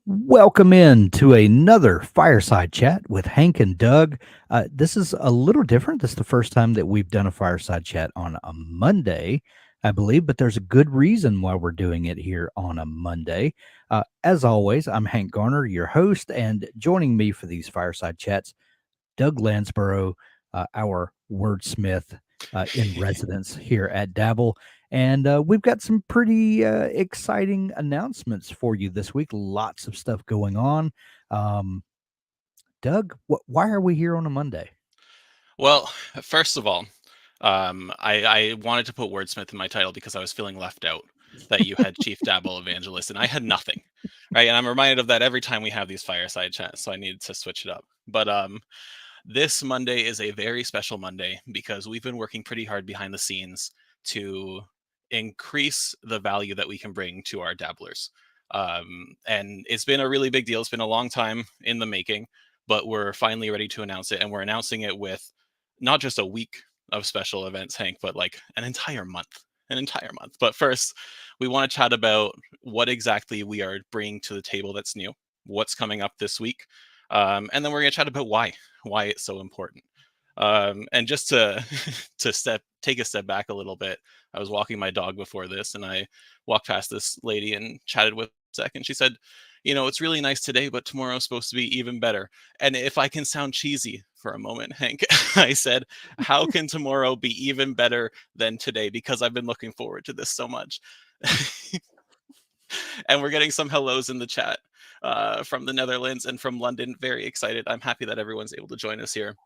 Welcome in to another fireside chat with Hank and Doug. This is a little different. This is the first time that we've done a fireside chat on a Monday, I believe, but there's a good reason why we're doing it here on a Monday. As always, I'm Hank Garner, your host, and joining me for these fireside chats, Doug Lansborough, our wordsmith in residence here at Dabble. And we've got some pretty exciting announcements for you this week. Lots of stuff going on. Um, Doug, why are we here on a Monday? Well, first of all, I wanted to put wordsmith in my title because I was feeling left out that you had Chief Dabble Evangelist and I had nothing, right? And I'm reminded of that every time we have these fireside chats, so I needed to switch it up. But this Monday is a very special Monday because we've been working pretty hard behind the scenes to increase the value that we can bring to our dabblers. And it's been a really big deal. It's been a long time in the making, but we're finally ready to announce it. And we're announcing it with not just a week of special events, Hank, but like an entire month. An entire month. But first, we want to chat about what exactly we are bringing to the table that's new, what's coming up this week, and then we're going to chat about why it's so important. And just to take a step back a little bit, I was walking my dog before this, and I walked past this lady and chatted with her a second. She said, "It's really nice today, but tomorrow's supposed to be even better." And if I can sound cheesy for a moment, Hank, I said, "How can tomorrow be even better than today? Because I've been looking forward to this so much." And we're getting some hellos in the chat from the Netherlands and from London. Very excited. I'm happy that everyone's able to join us here.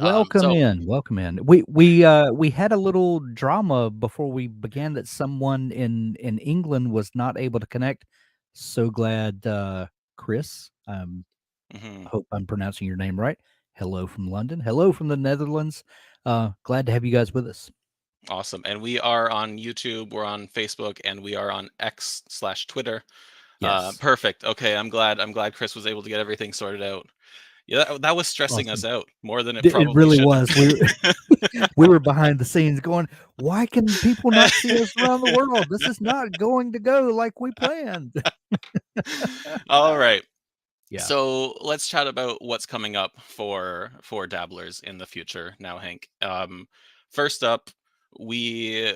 Welcome So in, welcome in. We had a little drama before we began that someone in England was not able to connect. So glad, Chris. mhm, Hope I'm pronouncing your name right. Hello from London. Hello from the Netherlands. Glad to have you guys with us. awesome. And we are on YouTube, we're on Facebook, and we are on X/Twitter. Yes. Perfect. Okay, I'm glad Chris was able to get everything sorted out. Yeah, that was stressing us Awesome. out more than it It probably really should was. We were have. we were behind the scenes going, "Why can people not see us around the world? This is not going to go like we planned." All right. Yeah. So let's chat about what's coming up for dabblers in the future now, Hank. First up, we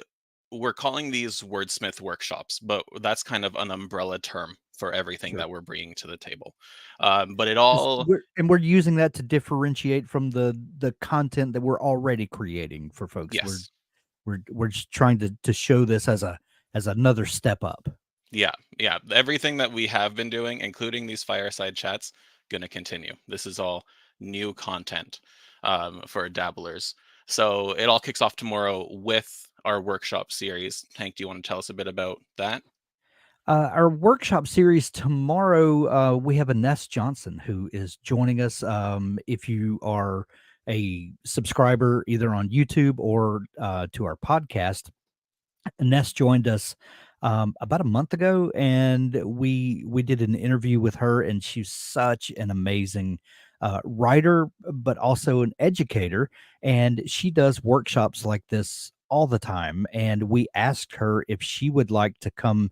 we're calling these wordsmith workshops, but that's kind of an umbrella term for everything Sure. that we're bringing to the table. But it Just all, we're using that to differentiate from the content that we're already creating for folks. yes, We're just trying to show this as another step up. yeah, yeah, everything that we have been doing, including these fireside chats, gonna continue. This is all new content for dabblers. So it all kicks off tomorrow with our workshop series. Hank, do you want to tell us a bit about that? Our workshop series tomorrow, we have Ines Johnson who is joining us. If you are a subscriber either on YouTube or to our podcast, Ines joined us about a month ago, and we did an interview with her, and she's such an amazing writer, but also an educator, and she does workshops like this all the time. And we asked her if she would like to come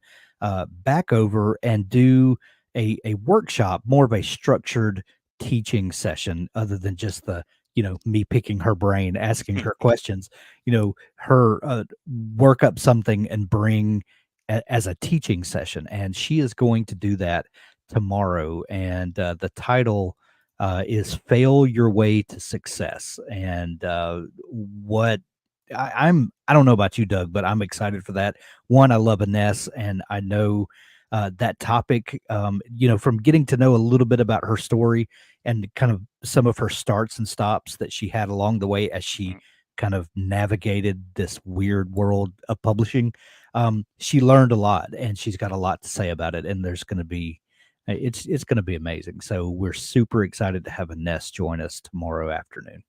back over and do a workshop, more of a structured teaching session, other than just the me picking her brain, asking her questions. Her work up something and bring as a teaching session, and she is going to do that tomorrow. And the title is "Fail Your Way to Success." And what I don't know about you, Doug, but I'm excited for that. One, I love Ines, and I know that topic. From getting to know a little bit about her story and kind of some of her starts and stops that she had along the way as she kind of navigated this weird world of publishing. She learned a lot, and she's got a lot to say about it. And there's going to be, it's going to be amazing. So we're super excited to have Ines join us tomorrow afternoon.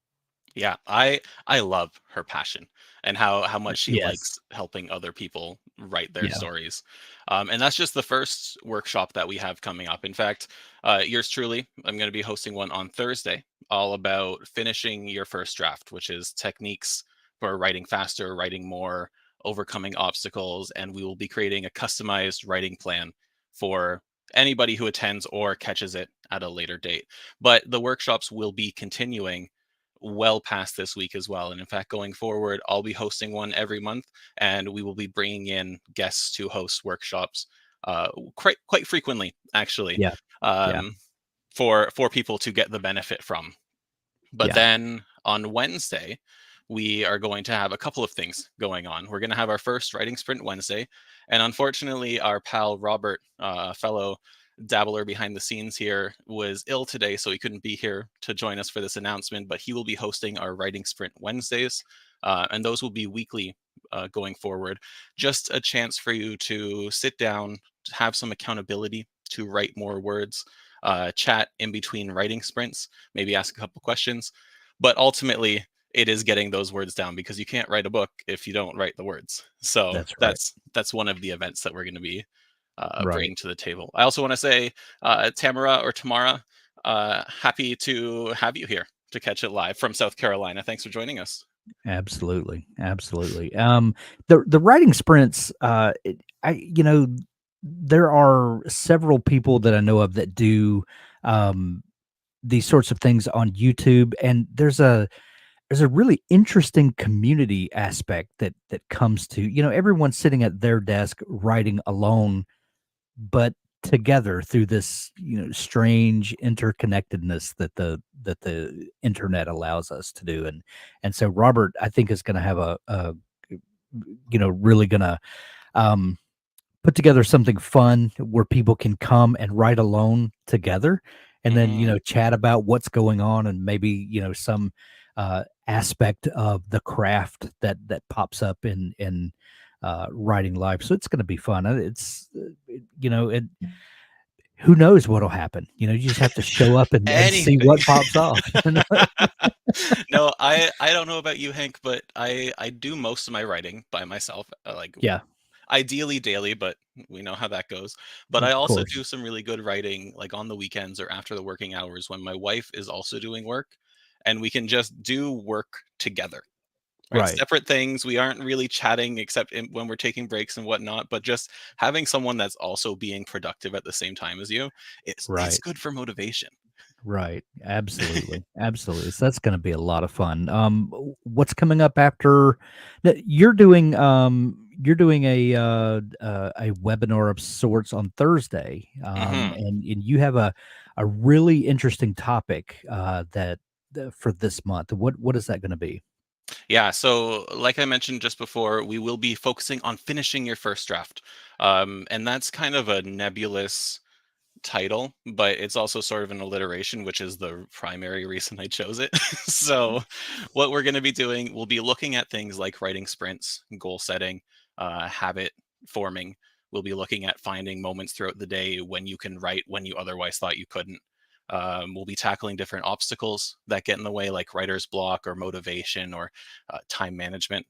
Yeah, I love her passion and how much she Yes. likes helping other people write their Yeah. stories. And that's just the first workshop that we have coming up. In fact, yours truly, I'm going to be hosting one on Thursday, all about finishing your first draft, which is techniques for writing faster, writing more, overcoming obstacles, and we will be creating a customized writing plan for anybody who attends or catches it at a later date. But the workshops will be continuing well past this week as well. And in fact, going forward, I'll be hosting one every month, and we will be bringing in guests to host workshops quite frequently, actually, Yeah. Yeah. um, for people to get the benefit from. But Yeah. then on Wednesday, we are going to have a couple of things going on. We're going to have our first writing sprint Wednesday. And unfortunately, our pal Robert, a fellow dabbler behind the scenes here, was ill today, so he couldn't be here to join us for this announcement, but he will be hosting our writing sprint Wednesdays. And those will be weekly going forward. Just a chance for you to sit down, have some accountability to write more words, chat in between writing sprints, maybe ask a couple questions. But ultimately, it is getting those words down, because you can't write a book if you don't write the words. So That's right. that's one of the events that we're going to be Right. bringing to the table. I also want to say, Tamara, happy to have you here to catch it live from South Carolina. Thanks for joining us. Absolutely. Absolutely. The writing sprints, there are several people that I know of that do um these sorts of things on YouTube, and there's a really interesting community aspect that comes to, everyone sitting at their desk writing alone, but together through this, strange interconnectedness that the internet allows us to do. And so Robert, I think, is going to have a really going to um put together something fun where people can come and write alone together, and then, Hmm. chat about what's going on, and maybe, some aspect of the craft that pops up in writing live. So it's going to be fun. It's it, who knows what'll happen. You just have to show up and see Anything. what pops off. No, I don't know about you, Hank, but I do most of my writing by myself, like Yeah, ideally daily, but we know how that goes. But I of also course. do some really good writing like on the weekends or after the working hours when my wife is also doing work, and we can just do work together. Right, Right. separate things. We aren't really chatting except when we're taking breaks and whatnot, but just having someone that's also being productive at the same time as you, it's Right. good for motivation. Right. Absolutely. Absolutely. So that's going to be a lot of fun. What's coming up after that? You're doing a webinar of sorts on Thursday. Hmm. And you have a really interesting topic that for this month. What is that going to be? Yeah, so like I mentioned just before, we will be focusing on finishing your first draft. And that's kind of a nebulous title, but it's also sort of an alliteration, which is the primary reason I chose it. So, what we're going to be doing, we'll be looking at things like writing sprints, goal setting, habit forming. We'll be looking at finding moments throughout the day when you can write when you otherwise thought you couldn't. We'll be tackling different obstacles that get in the way, like writer's block or motivation or time management.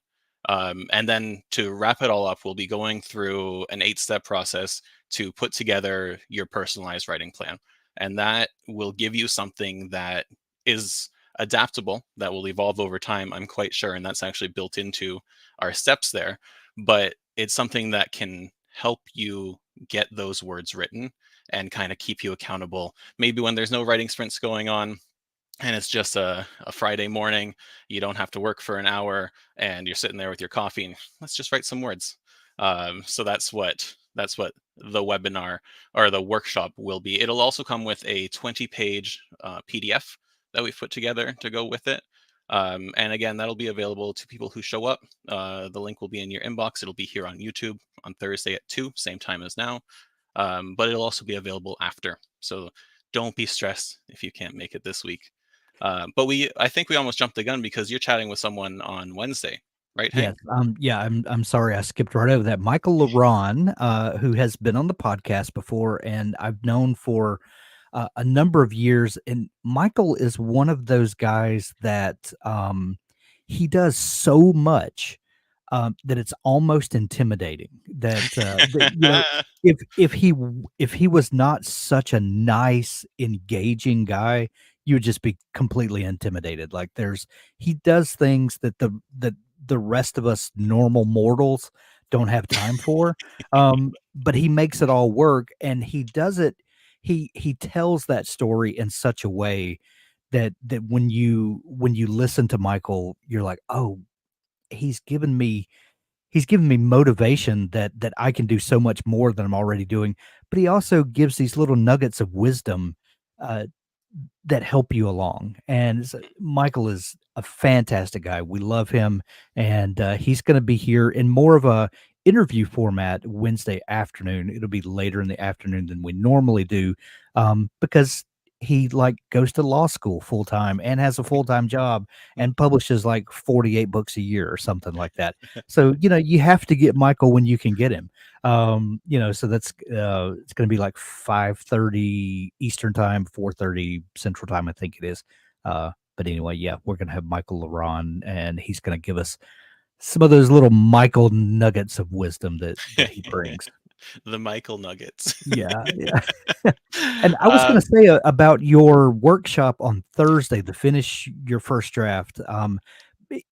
And then to wrap it all up, we'll be going through an 8-step process to put together your personalized writing plan. And that will give you something that is adaptable, that will evolve over time, I'm quite sure. And that's actually built into our steps there. But it's something that can help you get those words written and kind of keep you accountable. Maybe when there's no writing sprints going on, and it's just a Friday morning, you don't have to work for an hour, and you're sitting there with your coffee, and let's just write some words. So that's what the webinar or the workshop will be. It'll also come with a 20-page PDF that we've put together to go with it. And again, that'll be available to people who show up. The link will be in your inbox. It'll be here on YouTube on Thursday at 2, same time as now. But it'll also be available after. So don't be stressed if you can't make it this week. But I think we almost jumped the gun because you're chatting with someone on Wednesday, right, Yes. Hank? Yeah, I'm sorry I skipped right over that. Michael LaRon, who has been on the podcast before, and I've known for a number of years. And Michael is one of those guys that he does so much that it's almost intimidating. If he was not such a nice, engaging guy, you would just be completely intimidated. He does things that the rest of us normal mortals don't have time for. But he makes it all work, and he does it. He tells that story in such a way that when you listen to Michael, you're like, oh, he's given me he's given me motivation that I can do so much more than I'm already doing. But he also gives these little nuggets of wisdom uh, that help you along. And Michael is a fantastic guy. We love him, and he's going to be here in more of a interview format Wednesday afternoon. It'll be later in the afternoon than we normally do, because he like goes to law school full time and has a full time job and publishes like 48 books a year or something like that. So you have to get Michael when you can get him. So that's it's going to be like 5:30 Eastern time, 4:30 Central time, I think it is. But anyway, yeah, we're going to have Michael Laron, and he's going to give us some of those little Michael nuggets of wisdom that he brings. The Michael Nuggets. Yeah, yeah. And I was going Um, to say about your workshop on Thursday to finish your first draft.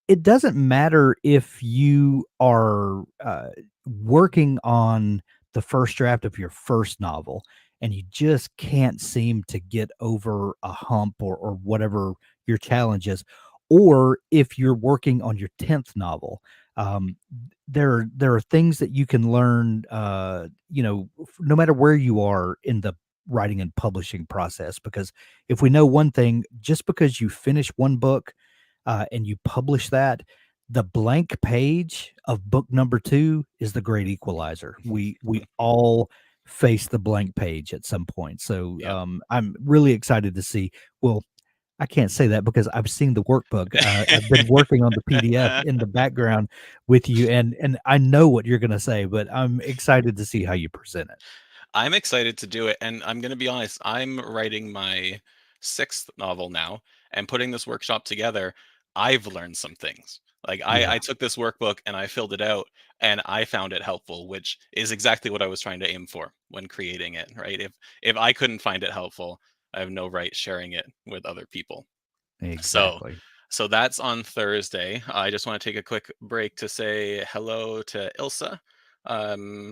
It doesn't matter if you are working on the first draft of your first novel and you just can't seem to get over a hump or whatever your challenge is, or if you're working on your 10th novel. Um, there are things that you can learn, no matter where you are in the writing and publishing process. Because if we know one thing, just because you finish one book and you publish that, the blank page of book number two is the great equalizer. We all face the blank page at some point. So yeah. I'm really excited to see. Well, I can't say that because I've seen the workbook. I've been working on the PDF in the background with you, and I know what you're going to say, but I'm excited to see how you present it. I'm excited to do it, and I'm going to be honest, I'm writing my 6th novel now, and putting this workshop together, I've learned some things. Like Yeah, I took this workbook and I filled it out, and I found it helpful, which is exactly what I was trying to aim for when creating it, right? If I couldn't find it helpful, I have no right sharing it with other people. So exactly. so that's on Thursday. I just want to take a quick break to say hello to Ilsa.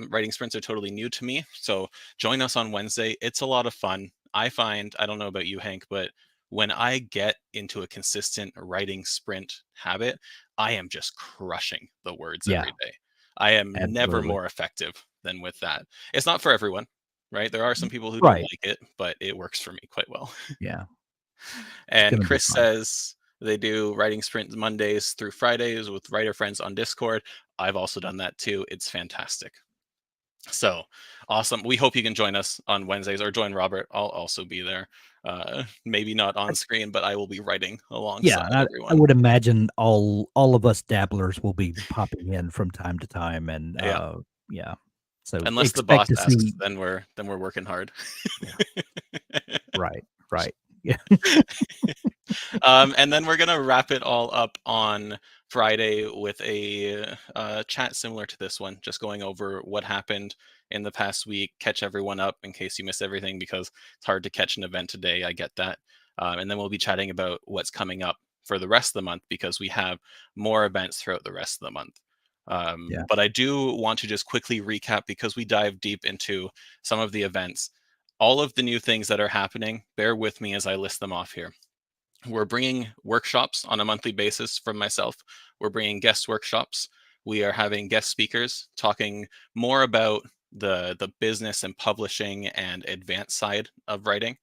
Writing sprints are totally new to me, so join us on Wednesday. It's a lot of fun. I find, I don't know about you, Hank, but when I get into a consistent writing sprint habit, I am just crushing the words Yeah, every day. I am never absolutely. more effective than with that. It's not for everyone, right? There are some people who don't Right. like it, but it works for me quite well. Yeah, it's And going to be Chris fun. says they do writing sprint Mondays through Fridays with writer friends on Discord. I've also done that too. It's fantastic. So awesome. We hope you can join us on Wednesdays or join Robert. I'll also be there. Maybe not on screen, but I will be writing Yeah, alongside and I everyone. would imagine all of us dabblers will be popping in from time to time, and Yeah. yeah, so Unless the expect boss to asks, see. then we're working hard. Yeah, right, right. Yeah, And then we're gonna wrap it all up on Friday with a chat similar to this one, just going over what happened in the past week, catch everyone up in case you missed everything because it's hard to catch an event today. I get that. And then we'll be chatting about what's coming up for the rest of the month because we have more events throughout the rest of the month. yeah, But I do want to just quickly recap because we dive deep into some of the events. All of the new things that are happening, bear with me as I list them off here. We're bringing workshops on a monthly basis from myself. We're bringing guest workshops. We are having guest speakers talking more about the business and publishing and advanced side of writing.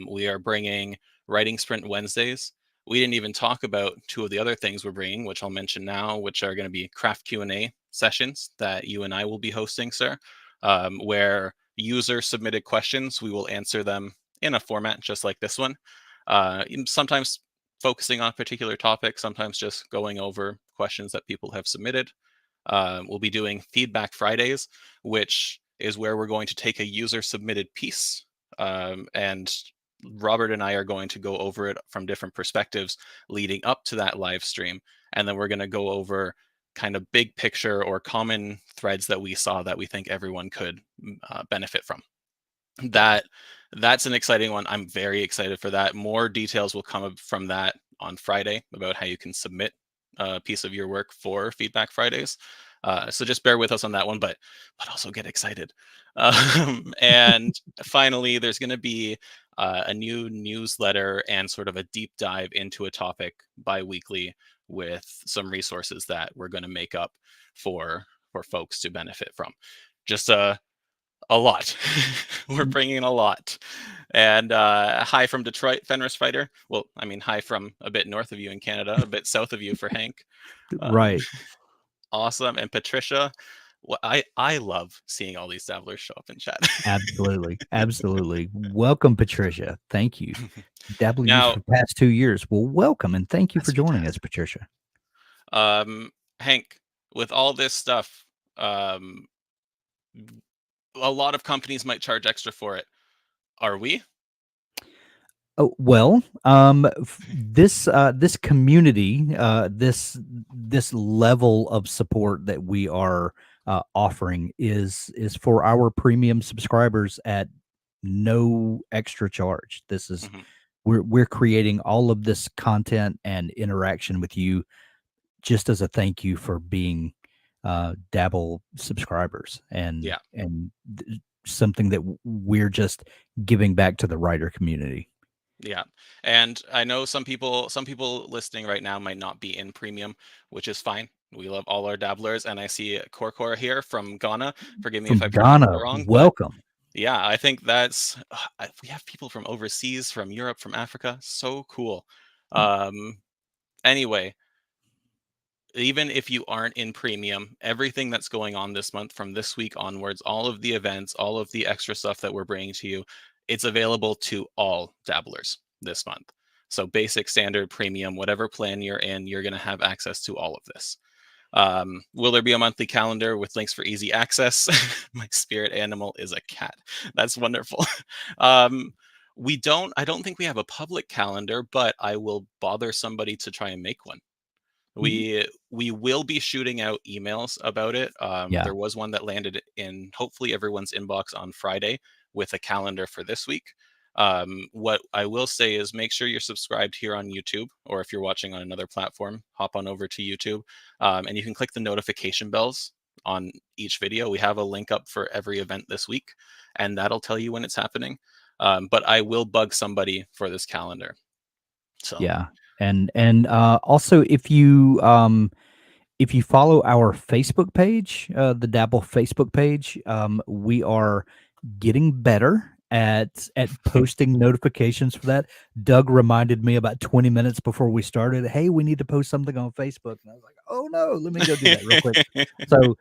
We are bringing Writing Sprint Wednesdays. We didn't even talk about two of the other things we're bringing, which I'll mention now, which are going to be craft Q&A sessions that you and I will be hosting, sir, where user submitted questions, we will answer them in a format just like this one. Sometimes focusing on a particular topic, sometimes just going over questions that people have submitted. We'll be doing Feedback Fridays, which is where we're going to take a user submitted piece and Robert and I are going to go over it from different perspectives leading up to that live stream. And then we're going to go over kind of big picture or common threads that we saw that we think everyone could benefit from. That's an exciting one. I'm very excited for that. More details will come from that on Friday about how you can submit a piece of your work for Feedback Fridays. So just bear with us on that one, but also get excited. And finally, there's going to be a new newsletter and sort of a deep dive into a topic bi-weekly with some resources that we're going to make up for folks to benefit from. Just a lot. We're bringing in a lot. And hi from Detroit, Fenris Fighter. Well, I mean, hi from a bit north of you in Canada, a bit south of you for Hank. Right. Awesome. And Patricia, I love seeing all these dabblers show up in chat. Absolutely. Absolutely. Welcome, Patricia. Thank you. Dabble used Now, for the past 2 years. Well, welcome and thank you for that's joining us, fantastic. Patricia. Hank, with all this stuff, a lot of companies might charge extra for it. Are we? Oh, well, this community, this level of support that we are offering is for our premium subscribers at no extra charge. This is Mhm. we're creating all of this content and interaction with you just as a thank you for being Dabble subscribers Yeah. and something that we're just giving back to the writer community. Yeah. And I know some people listening right now might not be in premium, which is fine. We love all our dabblers. And I see Korkor here from Ghana. Forgive me if I From pronounced that Ghana, wrong, but welcome. yeah, I think that's we have people from overseas, from Europe, from Africa. So cool. Um, anyway, even if you aren't in premium, everything that's going on this month from this week onwards, all of the events, all of the extra stuff that we're bringing to you, it's available to all dabblers this month. So basic, standard, premium, whatever plan you're in, you're going to have access to all of this. Will there be a monthly calendar with links for easy access? My spirit animal is a cat. That's wonderful. um, I don't think we have a public calendar, but I will bother somebody to try and make one. Y- We will be shooting out emails about it. Yeah, There was one that landed in hopefully everyone's inbox on Friday with a calendar for this week. What I will say is make sure you're subscribed here on YouTube, or if you're watching on another platform, hop on over to YouTube, and you can click the notification bells on each video. We have a link up for every event this week, and that'll tell you when it's happening. But I will bug somebody for this calendar. So yeah, and also if you follow our Facebook page, the Dabble Facebook page, we are getting better at posting notifications for that. Doug reminded me about 20 minutes before we started, "Hey, we need to post something on Facebook." And I was like, "Oh no, let me go do that real quick." So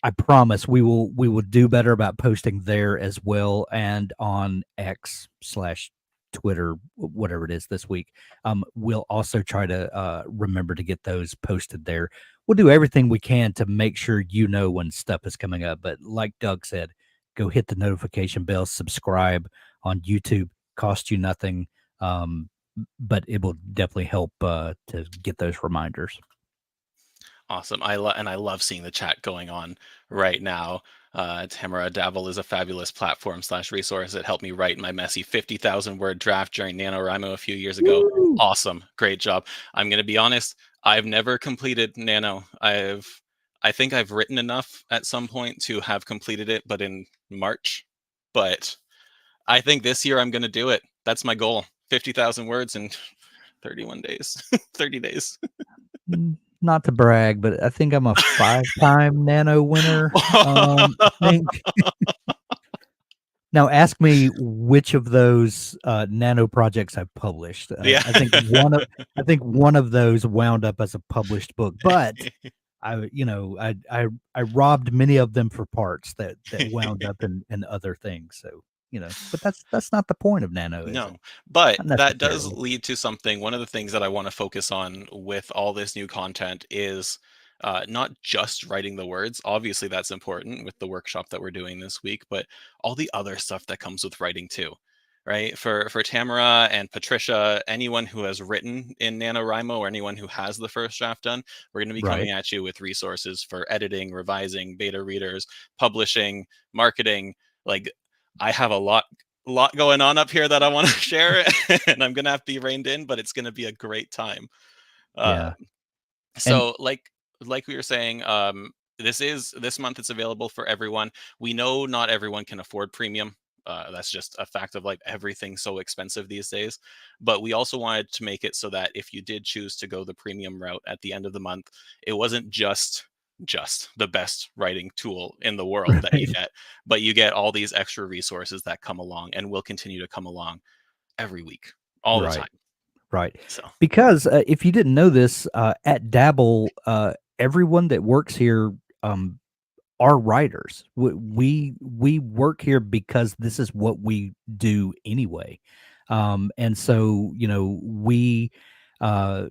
I promise we will do better about posting there as well and on X slash Twitter, whatever it is this week. We'll also try to remember to get those posted there. We'll do everything we can to make sure you know when stuff is coming up. But like Doug said, go hit the notification bell, subscribe on YouTube. Cost you nothing, but it will definitely help to get those reminders. Awesome. I love seeing the chat going on right now. Tamara, Dabble is a fabulous platform slash resource that helped me write my messy 50,000 word draft during NaNoWriMo a few years ago. Woo! Awesome. Great job. I'm going to be honest. I've never completed Nano. I think I've written enough at some point to have completed it, but in March. But I think this year I'm going to do it. That's my goal. 50,000 words in 31 days, 30 days. Not to brag, but I think I'm a 5-time Nano winner. I think. Now ask me which of those, Nano projects I've published. Yeah. I think one of those wound up as a published book, but I robbed many of them for parts that wound up in other things, so, but that's not the point of Nano, is it? No, but Not that does necessarily. lead to something. One of the things that I want to focus on with all this new content is not just writing the words. Obviously, that's important with the workshop that we're doing this week, but all the other stuff that comes with writing too, right? For Tamara and Patricia, anyone who has written in NaNoWriMo or anyone who has the first draft done, we're going to be Right. coming at you with resources for editing, revising, beta readers, publishing, marketing. Like I have a lot going on up here that I want to share, and I'm gonna have to be reined in, but it's gonna be a great time. Uh, Yeah, and so, like we were saying, this month it's available for everyone. We know not everyone can afford premium. That's just a fact of like everything's so expensive these days. But we also wanted to make it so that if you did choose to go the premium route at the end of the month, it wasn't just the best writing tool in the world that you Right. get, but you get all these extra resources that come along and will continue to come along every week, all the Right. time. Right. So Because if you didn't know this, at Dabble, everyone that works here um, are writers. We work here because this is what we do anyway, and so uh,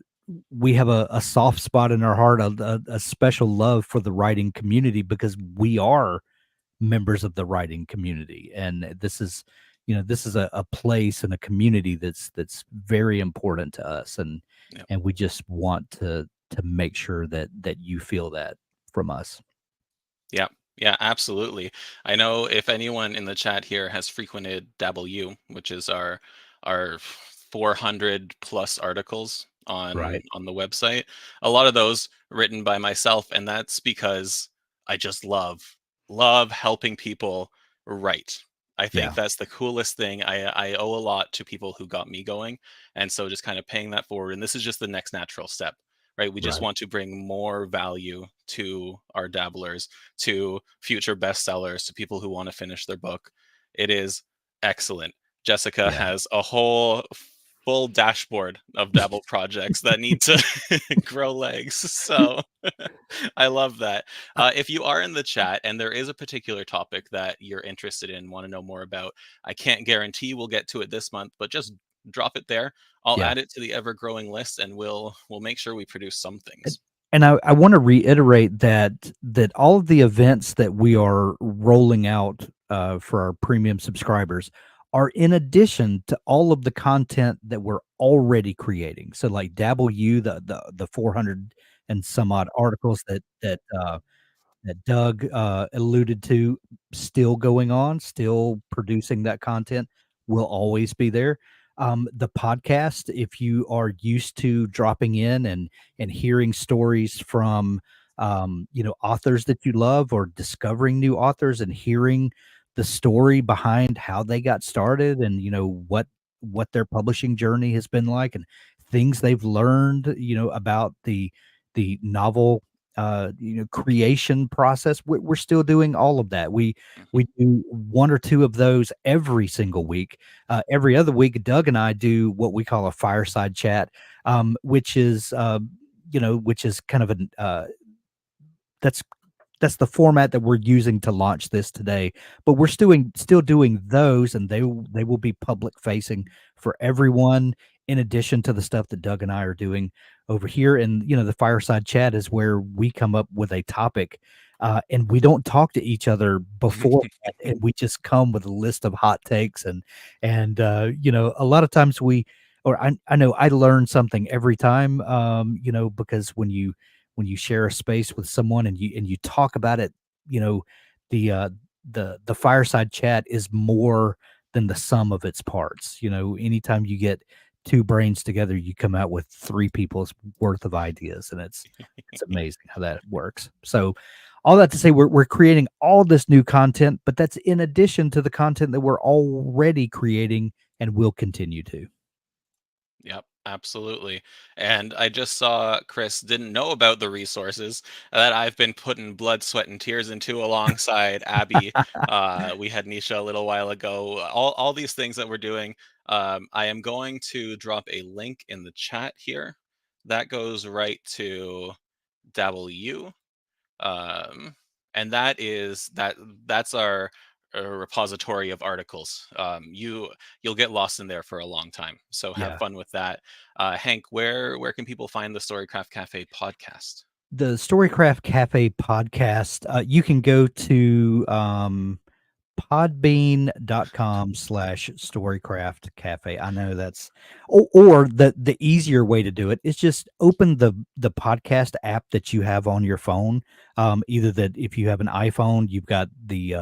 we have a soft spot in our heart, a special love for the writing community because we are members of the writing community, and this is a place and a community that's very important to us, yeah. and we just want to make sure that you feel that from us. Yeah, yeah, absolutely. I know if anyone in the chat here has frequented Dabble, which is our 400 plus articles Right. on the website, a lot of those written by myself, and that's because I just love helping people write. I think Yeah. that's the coolest thing. I owe a lot to people who got me going, and so just kind of paying that forward. And this is just the next natural step, right? We just Right. want to bring more value to our dabblers, to future bestsellers, to people who want to finish their book. It is excellent. Jessica Yeah. has a whole full dashboard of Dabble projects that need to grow legs. So I love that. Uh, If you are in the chat and there is a particular topic that you're interested in, want to know more about, I can't guarantee we'll get to it this month, but just drop it there. I'll yeah. add it to the ever growing list, and we'll make sure we produce some And things. I want to reiterate that all of the events that we are rolling out for our premium subscribers are in addition to all of the content that we're already creating. So like Dabble U, the 400 and some odd articles that Doug alluded to, still going on, still producing that content, will always be there. The podcast, if you are used to dropping in and hearing stories from authors that you love, or discovering new authors and hearing the story behind how they got started, and what their publishing journey has been like, and things they've learned about the novel creation process. We're still doing all of that. We do one or two of those every single week. Every other week, Doug and I do what we call a fireside chat, which is kind of an that's that's the format that we're using to launch this today. But we're still doing those, and they will be public facing for everyone. In addition to the stuff that Doug and I are doing over here, and the fireside chat is where we come up with a topic, and we don't talk to each other before that, and we just come with a list of hot takes, and a lot of times I know I learn something every time, because when you share a space with someone and you talk about it, you know, the uh the fireside chat is more than the sum of its parts. Anytime you get two brains together, you come out with three people's worth of ideas, and it's amazing how that works. So all that to say, we're creating all this new content, but that's in addition to the content that we're already creating and will continue to. Yep, absolutely. And I just saw Chris didn't know about the resources that I've been putting blood, sweat, and tears into alongside Abby. We had Nisha a little while ago. All these things that we're doing. I am going to drop a link in the chat here. That goes right to W. um, and that's our repository of articles. You'll get lost in there for a long time, so have Yeah. fun with that. Hank, where can people find the Storycraft Cafe podcast? The Storycraft Cafe podcast, you can go to podbean.com/storycraft cafe. I know that's or the easier way to do it is just open the podcast app that you have on your phone. Either that, if you have an iPhone, you've got the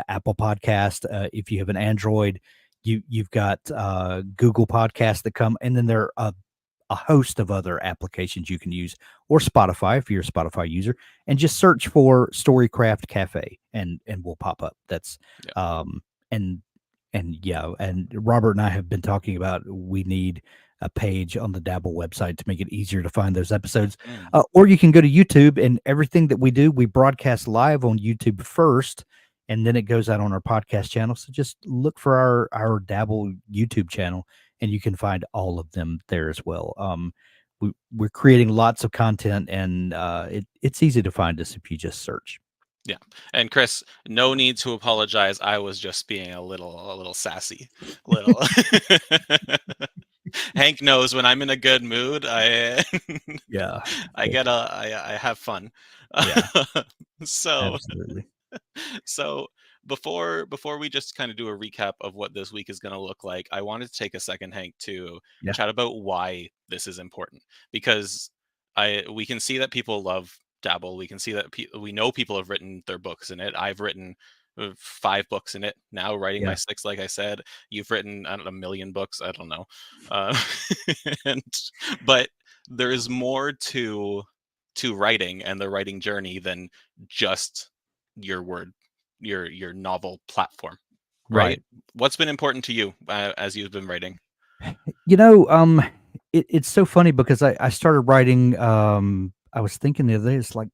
Apple Podcast. If you have an Android, you've got Google Podcasts that come, and then there are a host of other applications you can use, or Spotify if you're a Spotify user, and just search for Storycraft Cafe, and we'll pop up. That's Yeah. um and yeah, and Robert and I have been talking about we need a page on the Dabble website to make it easier to find those episodes. Mm. Or you can go to YouTube, and everything that we do, we broadcast live on YouTube first, and then it goes out on our podcast channel. So just look for our Dabble YouTube channel, and you can find all of them there as well. We're creating lots of content, and it's easy to find us if you just search. Yeah. And Chris, no need to apologize. I was just being a little sassy. Little Hank knows when I'm in a good mood, I Yeah, I have fun. yeah, So absolutely. so before we just kind of do a recap of what this week is going to look like, I wanted to take a second, Hank, to Yeah, chat about why this is important, because we can see that people love Dabble. We can see that we know people have written their books in it. I've written 5 books in it now, writing my yeah, 6th. Like I said, you've written, I don't know, a million books. I don't know, uh, and but there is more to writing and the writing journey than just your word, your novel platform, right? right. What's been important to you as you've been writing? You know, it's so funny because I started writing. I was thinking the other day, it's like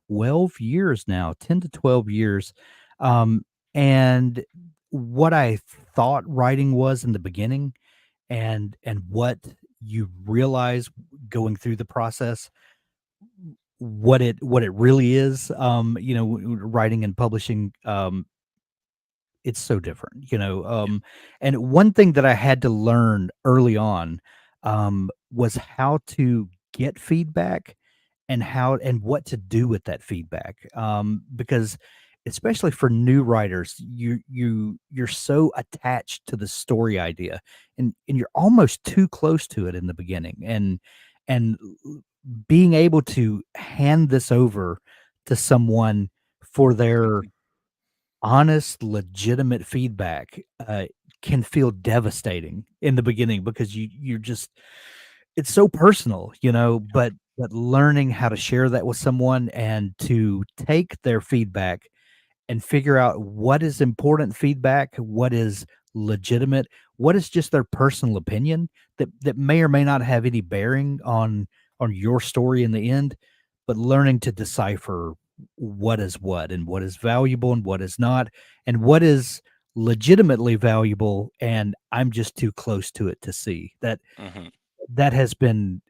12 years now, 10 to 12 years. Um, and what I thought writing was in the beginning, and what you realize going through the process, what it really is. Writing and publishing, it's so different, Yeah. and one thing that I had to learn early on, was how to get feedback, and what to do with that feedback, because especially for new writers, you're so attached to the story idea, and you're almost too close to it in the beginning, and being able to hand this over to someone for their honest, legitimate feedback, can feel devastating in the beginning because you're just it's so personal, but learning how to share that with someone and to take their feedback and figure out what is important feedback, what is legitimate, what is just their personal opinion that may or may not have any bearing on your story in the end, but learning to decipher what is what, and what is valuable and what is not, and what is legitimately valuable and I'm just too close to it to see. Hmm. That has been,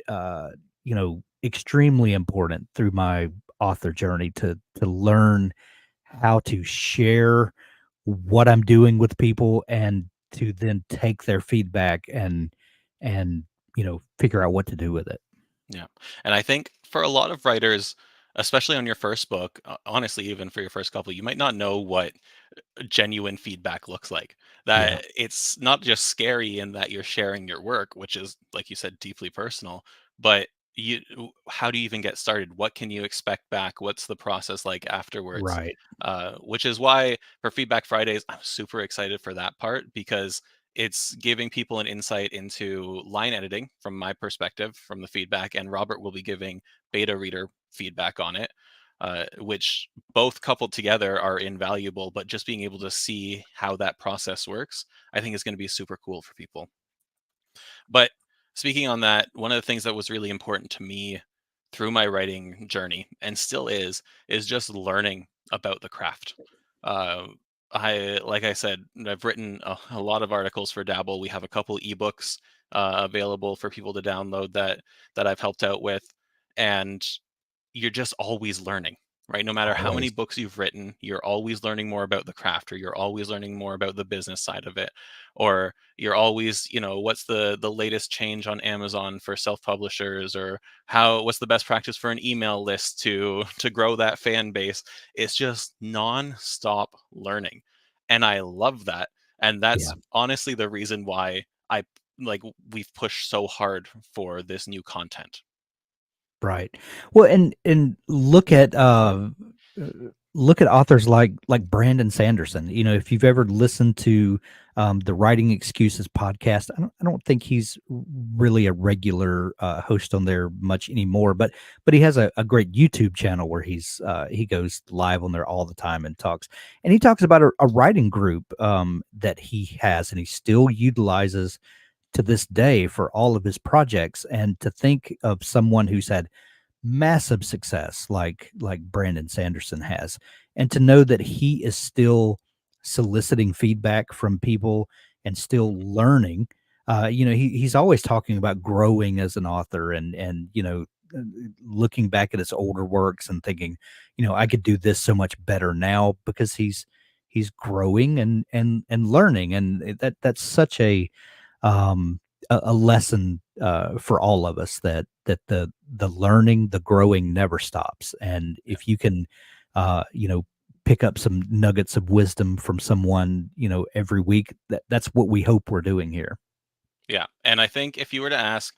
extremely important through my author journey to learn how to share what I'm doing with people, and to then take their feedback and figure out what to do with it. Yeah. And I think for a lot of writers, especially on your first book, honestly, even for your first couple, you might not know what genuine feedback looks like. Yeah, That it's not just scary in that you're sharing your work, which is, like you said, deeply personal, but how do you even get started? What can you expect back? What's the process like afterwards? right. Which is why for Feedback Fridays, I'm super excited for that part, because it's giving people an insight into line editing from my perspective, from the feedback, and Robert will be giving beta reader feedback on it, which both coupled together are invaluable. But just being able to see how that process works, I think is going to be super cool for people. But speaking on that, one of the things that was really important to me through my writing journey, and still is just learning about the craft. Uh, like I said, I've written a lot of articles for Dabble. We have a couple ebooks available for people to download that I've helped out with, and you're just always learning, right? No matter how many Always. books you've written, you're always learning more about the craft, or you're always learning more about the business side of it, or you're always, what's the latest change on Amazon for self-publishers, or what's the best practice for an email list to grow that fan base. It's just non-stop learning. And I love that. And Yeah. that's honestly the reason why I like we've pushed so hard for this new content. Right. Well, and look at look at authors like Brandon Sanderson. You know, if you've ever listened to the Writing Excuses podcast, I don't think he's really a regular host on there much anymore, but he has a great YouTube channel where he goes live on there all the time and he talks about a writing group that he has and he still utilizes to this day for all of his projects. And to think of someone who's had massive success like Brandon Sanderson has, and to know that he is still soliciting feedback from people and still learning. He's always talking about growing as an author and uh, looking back at his older works and thinking, I could do this so much better now because he's growing and learning, and that's such a lesson for all of us that the learning, the growing never stops. And if you can, pick up some nuggets of wisdom from someone, every week, that's what we hope we're doing here. Yeah. And I think if you were to ask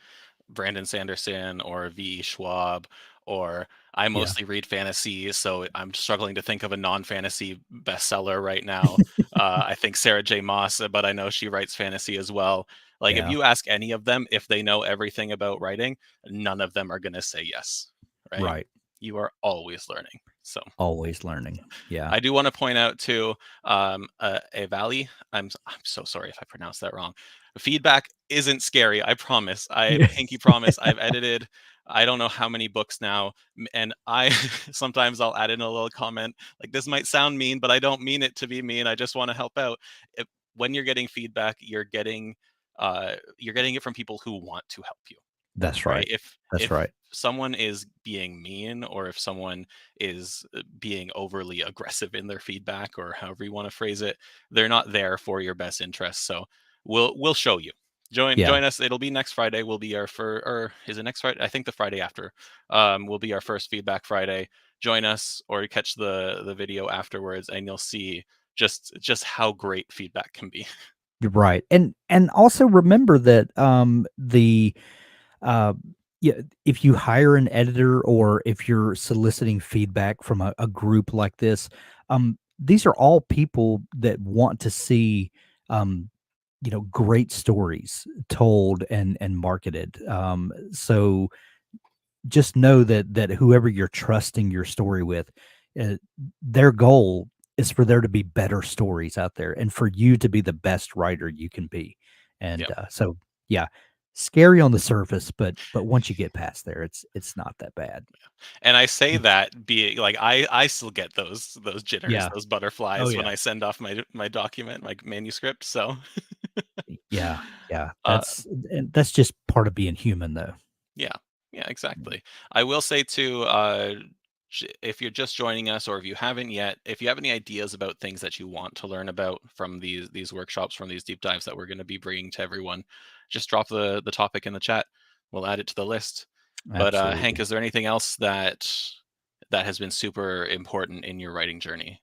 Brandon Sanderson or V. Schwab, or I Yeah. mostly read fantasy, so I'm struggling to think of a non-fantasy bestseller right now. I think Sarah J. Maas, but I know she writes fantasy as well. Like, if Yeah. you ask any of them if they know everything about writing, none of them are going to say yes, right? Right. You are always learning. So Always learning. Yeah. I do want to point out too, a Valley. I'm so sorry if I pronounced that wrong. Feedback isn't scary. I promise. I pinky promise. I've edited. I don't know how many books now, and I sometimes I'll add in a little comment like this might sound mean, but I don't mean it to be mean. I just want to help out. If, when you're getting feedback, you're getting it from people who want to help you, That's right? right. That's If right. someone is being mean, or if someone is being overly aggressive in their feedback, or however you want to phrase it, they're not there for your best interest. So we'll show you. Yeah. Join us. It'll be next Friday. Will be our first, or is it next Friday? I think the Friday after will be our first feedback Friday. Join us or catch the video afterwards, and you'll see just how great feedback can be. You're right. And also remember that the uh yeah, if you hire an editor or if you're soliciting feedback from a group like this, these are all people that want to see great stories told and marketed. So just know that whoever you're trusting your story with, uh, their goal is for there to be better stories out there and for you to be the best writer you can be. And Yeah. so, yeah, scary on the surface, but once you get past there, it's not that bad. And I say that being like I still get those jitters, Yeah. those Oh butterflies when yeah. I send off my document, my manuscript. So Yeah. Yeah. uh That's just part of being human, though. yeah. Yeah, exactly. I will say too, if you're just joining us or if you haven't yet, if you have any ideas about things that you want to learn about from these workshops, from these deep dives that we're going to be bringing to everyone, just drop the topic in the chat. We'll add it to the list. But Hank, Absolutely. is there anything else that has been super important in your writing journey?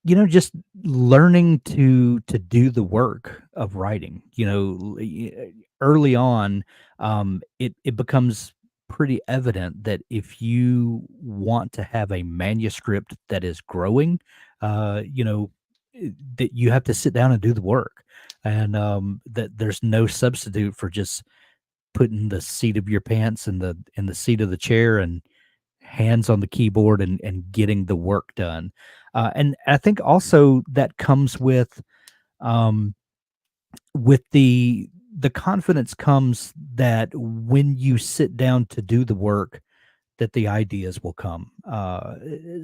Just learning to do the work of writing, early on, it becomes pretty evident that if you want to have a manuscript that is growing, that you have to sit down and do the work, and that there's no substitute for just putting the seat of your pants in the seat of the chair and hands on the keyboard and getting the work done. And I think also that comes um, with the confidence comes that when you sit down to do the work, that the ideas will come.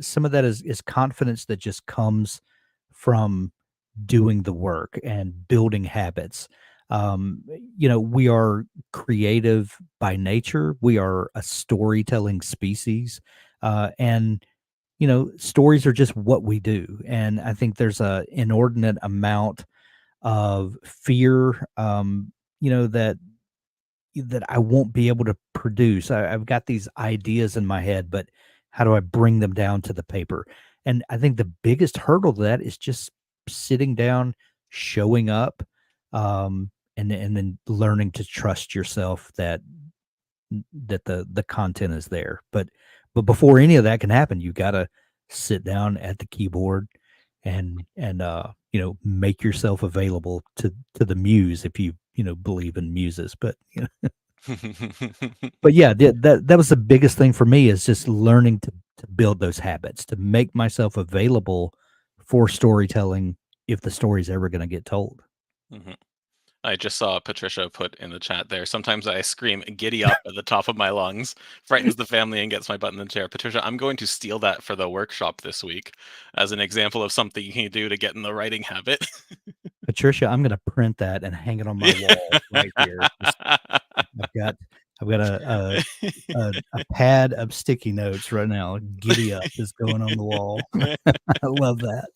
Some of that is confidence that just comes from doing the work and building habits. We are creative by nature. We are a storytelling species. And stories are just what we do. And I think there's a inordinate amount of fear, that I won't be able to produce. I've got these ideas in my head, but how do I bring them down to the paper? And I think the biggest hurdle to that is just sitting down, showing up, and then learning to trust yourself that the content is there. But before any of that can happen, you gotta sit down at the keyboard and make yourself available to the muse if you believe in muses. But yeah, that was the biggest thing for me, is just learning to build those habits, to make myself available for storytelling if the story's ever going to get told. Mhm. I just saw Patricia put in the chat there. Sometimes I scream "giddy up" at the top of my lungs, frightens the family, and gets my butt in the chair. Patricia, I'm going to steal that for the workshop this week as an example of something you can do to get in the writing habit. Patricia, I'm going to print that and hang it on my wall right here. I've got I've got a pad of sticky notes right now. Giddy up is going on the wall. I love that.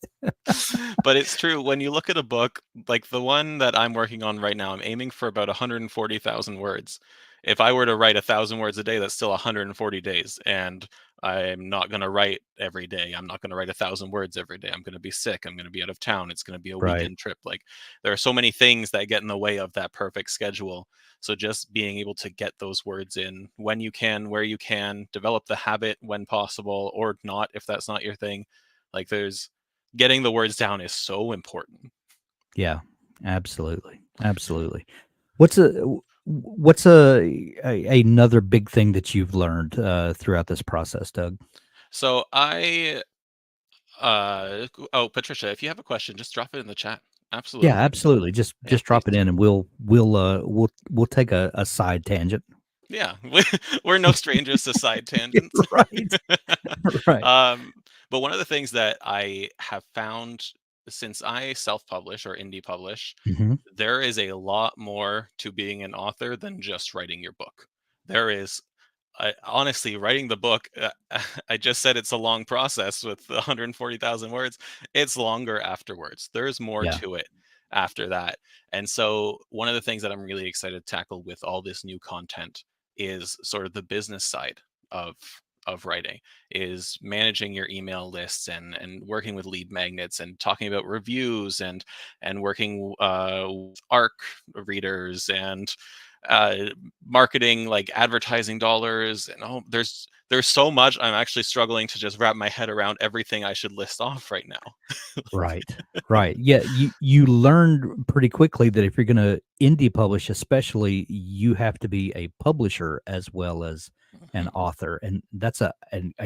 But it's true. When you look at a book, like the one that I'm working on right now, I'm aiming for about 140,000 words. If I were to write 1,000 words a day, that's still 140 days. And I'm not going to write every day. I'm not going to write 1,000 words every day. I'm going to be sick. I'm going to be out of town. It's going to be a Right. weekend trip. Like, there are so many things that get in the way of that perfect schedule. So just being able to get those words in when you can, where you can, develop the habit when possible, or not if that's not your thing. Like, there's getting the words down is so important. Yeah. Absolutely. Absolutely. What's another big thing that you've learned throughout this process, Doug? So oh, Patricia, if you have a question, just drop it in the chat. Yeah, Absolutely. absolutely. Yeah, Just please. drop it in, and we'll take a side tangent. Yeah, we're no strangers to side tangents. Right. Right. um, but one of the things that I have found since I self-publish or indie publish, Hmm. there is a lot more to being an author than just writing your book. There is honestly, writing the book, I just said it's a long process with 140,000 words. It's longer afterwards. There's more Yeah. to it after that. And so, one of the things that I'm really excited to tackle with all this new content is sort of the business side of writing, is managing your email lists and working with lead magnets and talking about reviews and working with ARC readers and uh marketing, like advertising dollars, and oh, there's so much. I'm actually struggling to just wrap my head around everything I should list off right now. Right. Right. Yeah, you learned pretty quickly that if you're gonna indie publish especially, you have to be a publisher as well as an Mhm. author, and that's a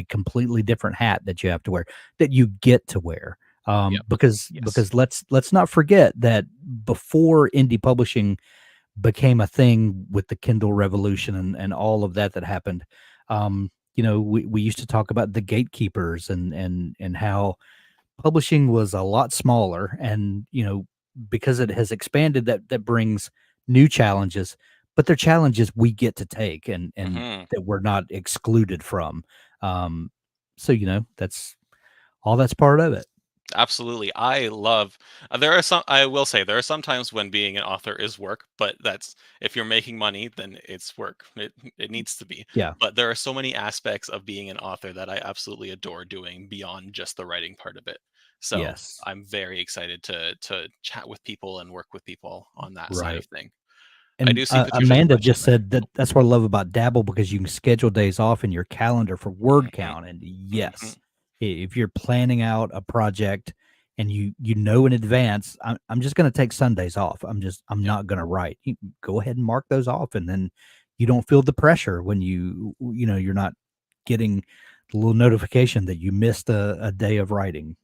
completely different hat that you have to wear, that you get to wear. Yep. Yes. Because let's not forget that before indie publishing became a thing with the Kindle revolution and all of that happened, we used to talk about the gatekeepers and how publishing was a lot smaller, and because it has expanded, that brings new challenges, but they're challenges we get to take, and Hmm. that we're not excluded from. So that's part of it. Absolutely. I love, there are some, I will say, there are some times when being an author is work, but that's, if you're making money, then it's work. It needs to be. Yeah. But there are so many aspects of being an author that I absolutely adore doing beyond just the writing part of it. So Yes. I'm very excited to chat with people and work with people on that side of Right. thing. I And do see Patricia's Amanda question just there. said that Oh, that's what I love about Dabble, because you can schedule days off in your calendar for word hmm. count. And Hmm. yes, if you're planning out a project and you know in advance, I'm just going to take Sundays off. I'm Yep. not going to write. You go ahead and mark those off, and then you don't feel the pressure when you're not getting the little notification that you missed a day of writing.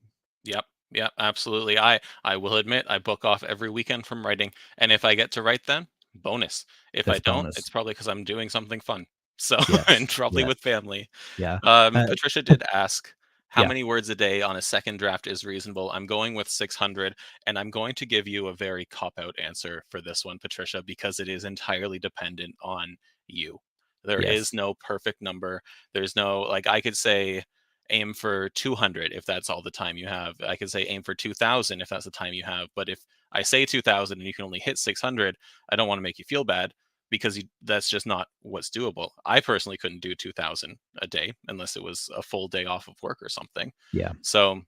Yep. Yep. Absolutely. I will admit I book off every weekend from writing, and if I get to write then, bonus. If I That's don't, bonus. it's probably because I'm doing something fun. So Yes. and probably Yes. with family. Yeah. Uh, Patricia did ask how yeah. many words a day on a second draft is reasonable. I'm going with 600, and I'm going to give you a very cop out answer for this one, Patricia, because it is entirely dependent on you. There is Yes. no perfect number. There's no, like, I could say aim for 200 if that's all the time you have. I could say aim for 2000 if that's the time you have. But if I say 2000 and you can only hit 600, I don't want to make you feel bad because that's just not what's doable. I personally couldn't do 2000 a day unless it was a full day off of work or something. Yeah. So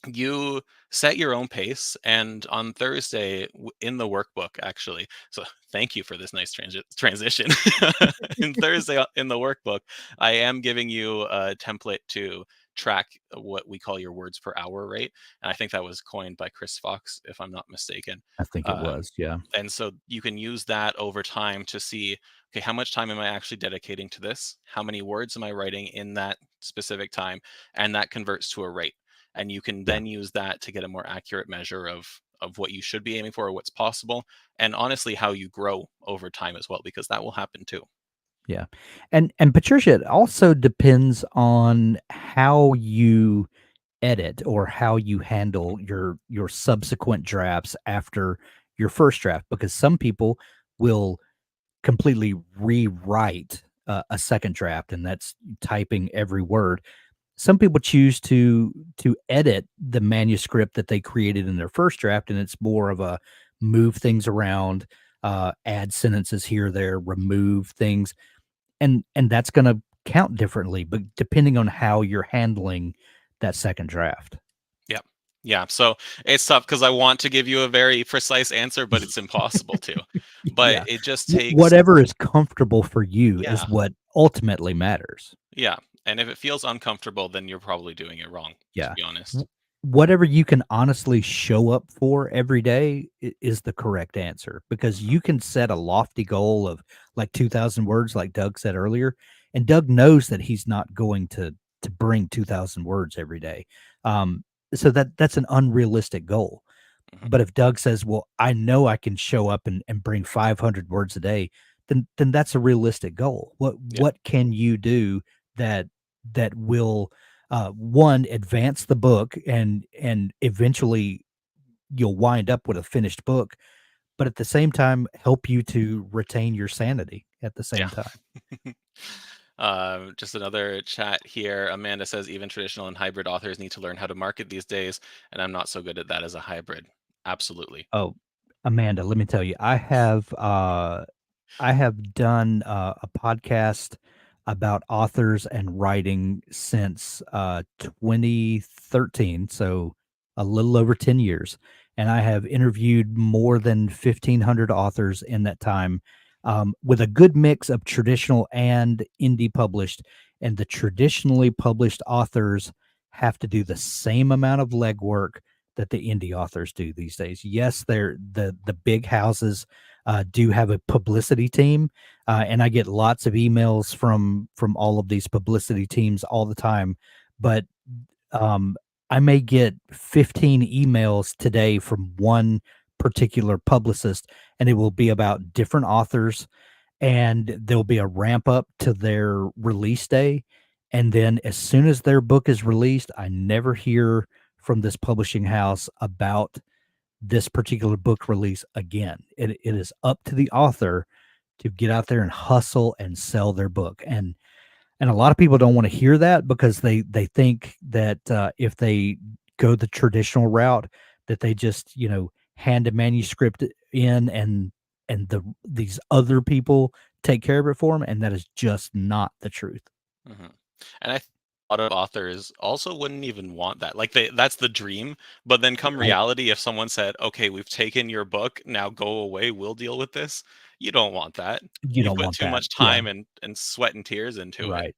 you set your own pace, and on Thursday in the workbook, actually, so thank you for this nice transition. In Thursday in the workbook, I am giving you a template to track what we call your words per hour rate. And I think that was coined by Chris Fox, if I'm not mistaken. I think it Um, was, yeah. and so you can use that over time to see, okay, how much time am I actually dedicating to this? How many words am I writing in that specific time? And that converts to a rate. And you can Yeah. then use that to get a more accurate measure of what you should be aiming for or what's possible. And honestly, how you grow over time as well, because that will happen too. Yeah. And Patricia, it also depends on how you edit or how you handle your subsequent drafts after your first draft, because some people will completely rewrite a second draft, and that's typing every word. Some people choose to edit the manuscript that they created in their first draft, and it's more of a move things around, add sentences here or there, remove things, and that's going to count differently, but depending on how you're handling that second draft. Yeah. Yeah. So it's tough because I want to give you a very precise answer, but it's impossible to. But Yeah. it just takes, Whatever is comfortable for you is yeah. what ultimately matters. Yeah. And if it feels uncomfortable, then you're probably doing it wrong, to Yeah. be honest. W Whatever you can honestly show up for every day is the correct answer, because Mhm. you can set a lofty goal of, like, 2,000 words, like Doug said earlier, and Doug knows that he's not going to bring 2,000 words every day. So that's an unrealistic goal. Mhm. But if Doug says, "Well, I know I can show up and bring 500 words a day," then that's a realistic goal. Yeah. What can you do that that will, one, advance the book, and eventually you'll wind up with a finished book, but at the same time help you to retain your sanity at the Yeah. same time. Just another chat here. Amanda says even traditional and hybrid authors need to learn how to market these days, and I'm not so good at that as a hybrid. Absolutely. Oh, Amanda, let me tell you, I have done a podcast about authors and writing since 2013, so a little over 10 years. And I have interviewed more than 1,500 authors in that time, with a good mix of traditional and indie published. And the traditionally published authors have to do the same amount of legwork that the indie authors do these days. Yes, they're the big houses do have a publicity team, and I get lots of emails from all of these publicity teams all the time. But um, I may get 15 emails today from one particular publicist, and it will be about different authors, and there'll be a ramp up to their release day. And then as soon as their book is released, I never hear from this publishing house about this particular book release again. It is up to the author to get out there and hustle and sell their book. And a lot of people don't want to hear that, because they think that if they go the traditional route, that they just, hand a manuscript in, and these other people take care of it for them, and that is just not the truth. Mhm. And I think a lot of authors also wouldn't even want that. Like that's the dream, but then come Right. reality, if someone said, "Okay, we've taken your book, now go away, we'll deal with this." You don't want that. You You don't put want too that. much Yeah. time and sweat and tears into it. Right.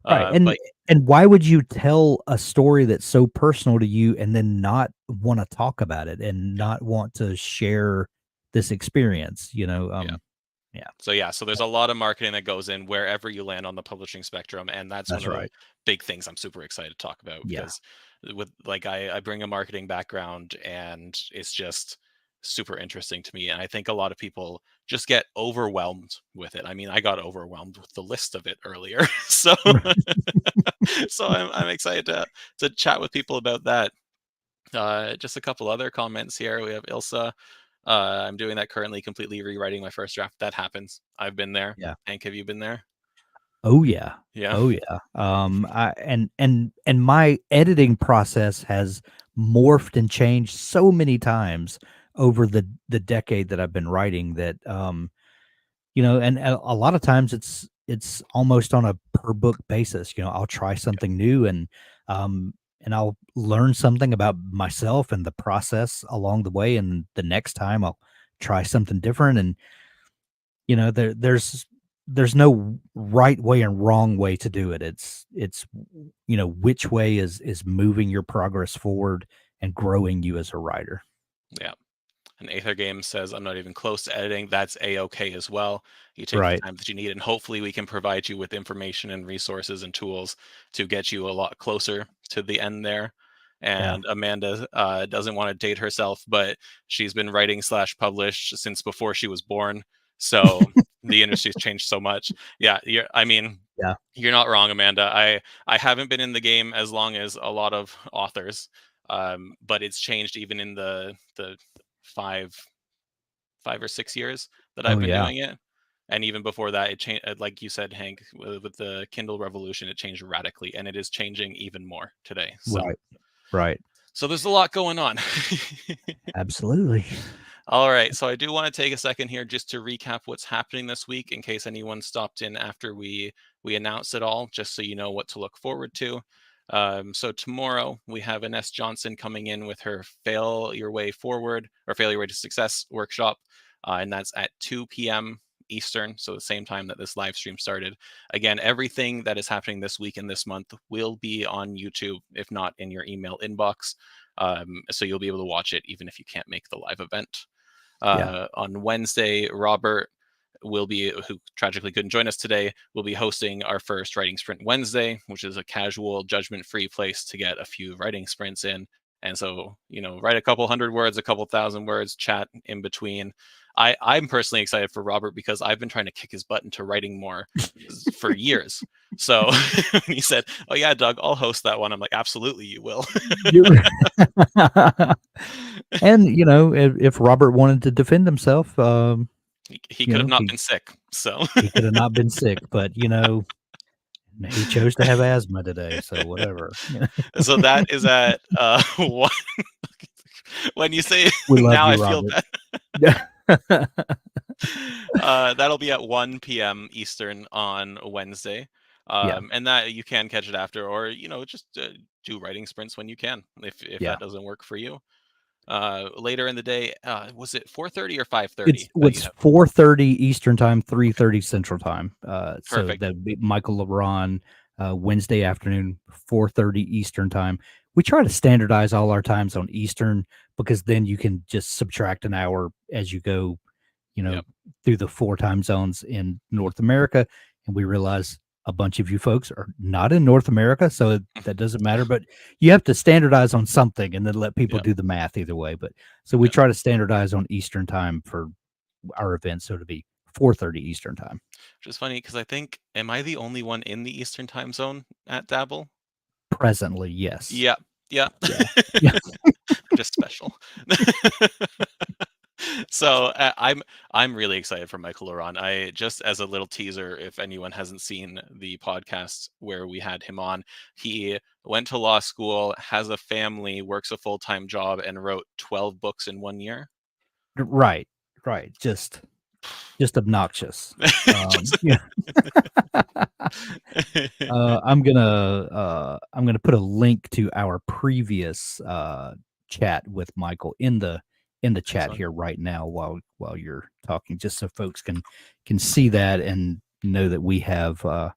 Right, But and why would you tell a story that's so personal to you and then not wanna talk about it and yeah, not want to share this experience, yeah. yeah, So yeah, so there's a lot of marketing that goes in wherever you land on the publishing spectrum, and that's one that's of the right. big things I'm super excited to talk about Yeah, because with like I bring a marketing background and it's just super interesting to me, and I think a lot of people just get overwhelmed with it. I mean, I got overwhelmed with the list of it earlier, so so I'm excited to chat with people about that. Just a couple other comments here. We have Ilsa. I'm doing that currently, completely rewriting my first draft. That happens. I've been there. yeah. Hank, have you been there? Oh, yeah. Yeah. Oh, yeah. I and my editing process has morphed and changed so many times over the decade that I've been writing, that, and a lot of times it's almost on a per book basis. I'll try something new, and I'll learn something about myself and the process along the way, and the next time I'll try something different. And there's there's no right way and wrong way to do it. It's which way is moving your progress forward and growing you as a writer. Yeah. And Aether Games says, I'm not even close to editing. That's A-OK as well. You take the Right. time that you need, and hopefully we can provide you with information and resources and tools to get you a lot closer to the end there. Yeah. And Amanda doesn't want to date herself, but she's been writing / published since before she was born. So the industry's changed so much. Yeah, I mean, Yeah. you're not wrong, Amanda. I haven't been in the game as long as a lot of authors, but it's changed even in the five 5 or 6 years that Oh I've been yeah. doing it. And even before that, it changed. Like you said, Hank, with the Kindle revolution, it changed radically, and it is changing even more today. So, Right. Right. so there's a lot going on. Absolutely. All right, so I do want to take a second here just to recap what's happening this week, in case anyone stopped in after we announced it all, just so you know what to look forward to. So tomorrow we have Ines Johnson coming in with her Fail Your Way Forward or Fail Your Way to Success workshop, and that's at 2 p.m. Eastern, so the same time that this live stream started. Again, everything that is happening this week and this month will be on YouTube, if not in your email inbox. So you'll be able to watch it even if you can't make the live event. On Wednesday, Robert will be, who tragically couldn't join us today, will be hosting our first Writing Sprint Wednesday, which is a casual, judgment-free place to get a few writing sprints in. And so, write a couple hundred words, a couple thousand words, chat in between. I'm personally excited for Robert because I've been trying to kick his butt into writing more for years. So when he said, "Oh yeah, Doug, I'll host that one," I'm like, "Absolutely, you will." And if Robert wanted to defend himself, he could have not been sick. So he could have not been sick, but he chose to have asthma today, so whatever. so that is at one. When you say We love now, you, I feel Robert. bad. That'll be at 1 p.m. Eastern on Wednesday. Yeah. And that you can catch it after, or just do writing sprints when you can, if Yeah. that doesn't work for you. Later in the day, was it 4:30 or 5:30 that you It's have? 4:30 Eastern time, 3:30 Central time. So Perfect. that'd be Michael LeBron, Wednesday afternoon, 4:30 Eastern time. We try to standardize all our times on Eastern because then you can just subtract an hour as you go, Yep. through the 4 time zones in North America. And we realize a bunch of you folks are not in North America, so that doesn't matter. But you have to standardize on something and then let people Yep. do the math either way. But so we try to standardize on Eastern time for our event, so to be 4:30 Eastern time. Which is funny because I think, am I the only one in the Eastern time zone at Dabble? Presently, yes. Yeah. Yeah. Yeah. We're just special. So I'm really excited for Michael Laron. I just, as a little teaser, if anyone hasn't seen the podcast where we had him on, he went to law school, has a family, works a full-time job, and wrote 12 books in 1 year. Right. Just obnoxious. Just- Yeah. I'm gonna put a link to our previous chat with Michael in the chat Excellent. here right now while you're talking, just so folks can see that and know that we have a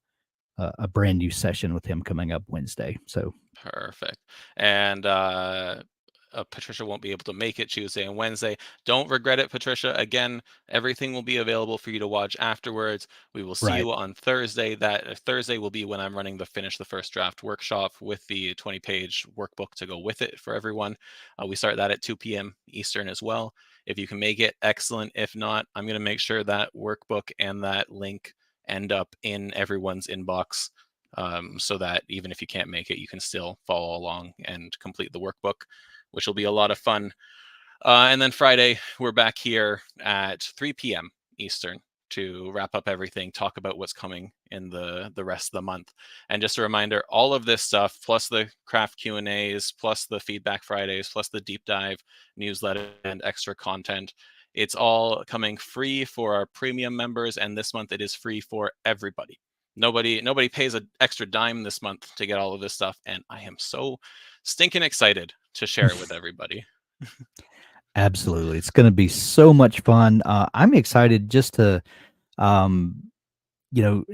brand new session with him coming up Wednesday. So Perfect. And Patricia won't be able to make it Tuesday and Wednesday. Don't regret it, Patricia. Again, everything will be available for you to watch afterwards. We will see right. you on Thursday. That Thursday will be when I'm running the Finish the First Draft workshop with the 20-page workbook to go with it for everyone. We start that at 2 p.m. Eastern as well. If you can make it, excellent. If not, I'm going to make sure that workbook and that link end up in everyone's inbox, so that even if you can't make it, you can still follow along and complete the workbook, which will be a lot of fun. And then Friday, we're back here at 3 p.m. Eastern to wrap up everything, talk about what's coming in the rest of the month. And just a reminder, all of this stuff, plus the craft Q&As, plus the feedback Fridays, plus the deep dive newsletter and extra content, it's all coming free for our premium members. And this month it is free for everybody. Nobody pays an extra dime this month to get all of this stuff. And I am so stinking excited to share it with everybody. Absolutely. It's going to be so much fun. I'm excited just to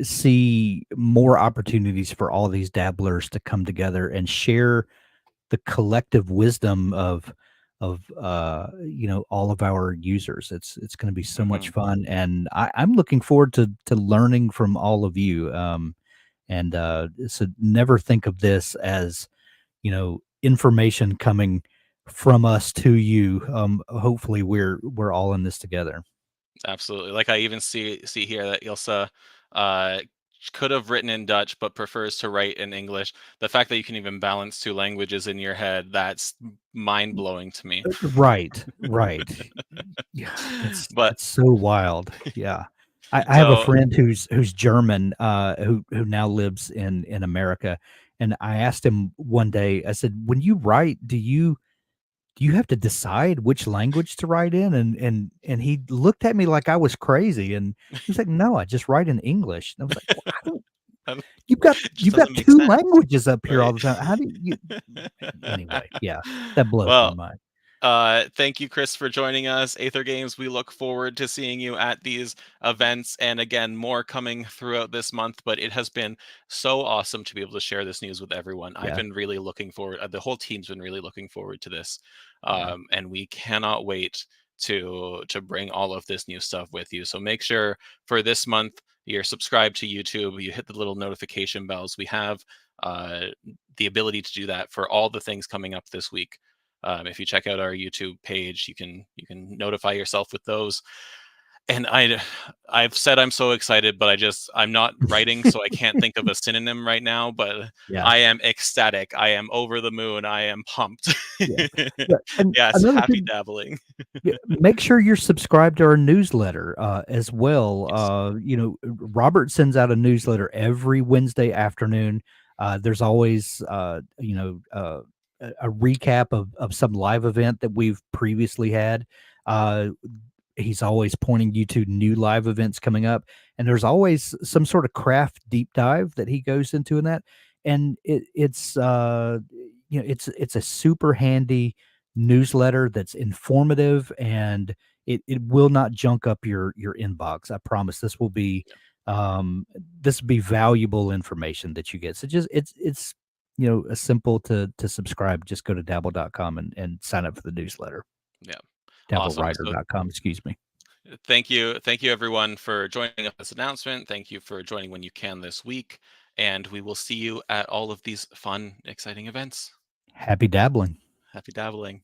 see more opportunities for all these dabblers to come together and share the collective wisdom of all of our users. It's going to be so much Hmm. fun, and I'm looking forward to learning from all of you. And so never think of this as information coming from us to you. Hopefully, we're all in this together. Absolutely. Like I even see here that Ilsa uh, could have written in Dutch, but prefers to write in English. The fact that you can even balance two languages in your head, that's mind blowing to me. Right, right. Yeah, that's But it's so wild. Yeah. I have a so friend who's German, who now lives in America, and I asked him one day, I said, "When you write, do you have to decide which language to write in?" And he looked at me like I was crazy, and he was like, "No, I just write in English." And I was like, "Well, I don't it you've got just you've got doesn't make 2 sense, languages up here all right? the time. How do you?" Anyway, yeah, that blows my Well, mind. thank you, Chris, for joining us. Aether Games, we look forward to seeing you at these events. And again, more coming throughout this month. But it has been so awesome to be able to share this news with everyone. I've Yeah, been really looking forward, the whole team's been really looking forward to this. yeah. And we cannot wait to bring all of this new stuff with you. So make sure for this month, you're subscribed to YouTube, you hit the little notification bells. We have uh, the ability to do that for all the things coming up this week. If you check out our YouTube page, you can notify yourself with those. And I've said I'm so excited, but I'm not writing, so I can't think of a synonym right now. But Yeah, I am ecstatic. I am over the moon. I am pumped. yeah, yeah, and Yes, another happy thing, dabbling. yeah, make sure you're subscribed to our newsletter, as well. Yes. Robert sends out a newsletter every Wednesday afternoon. There's always, a recap of some live event that we've previously had. Uh, he's always pointing you to new live events coming up, and there's always some sort of craft deep dive that he goes into in that. And it's a super handy newsletter that's informative, and it will not junk up your inbox. I promise this will be valuable information that you get. So just it's a simple to subscribe. Just go to dabble.com and sign up for the newsletter. Yeah. Awesome. So Dabblewriter.com, excuse me. thank you everyone for joining us this announcement. Thank you for joining when you can this week. And we will see you at all of these fun, exciting events. Happy dabbling. Happy dabbling.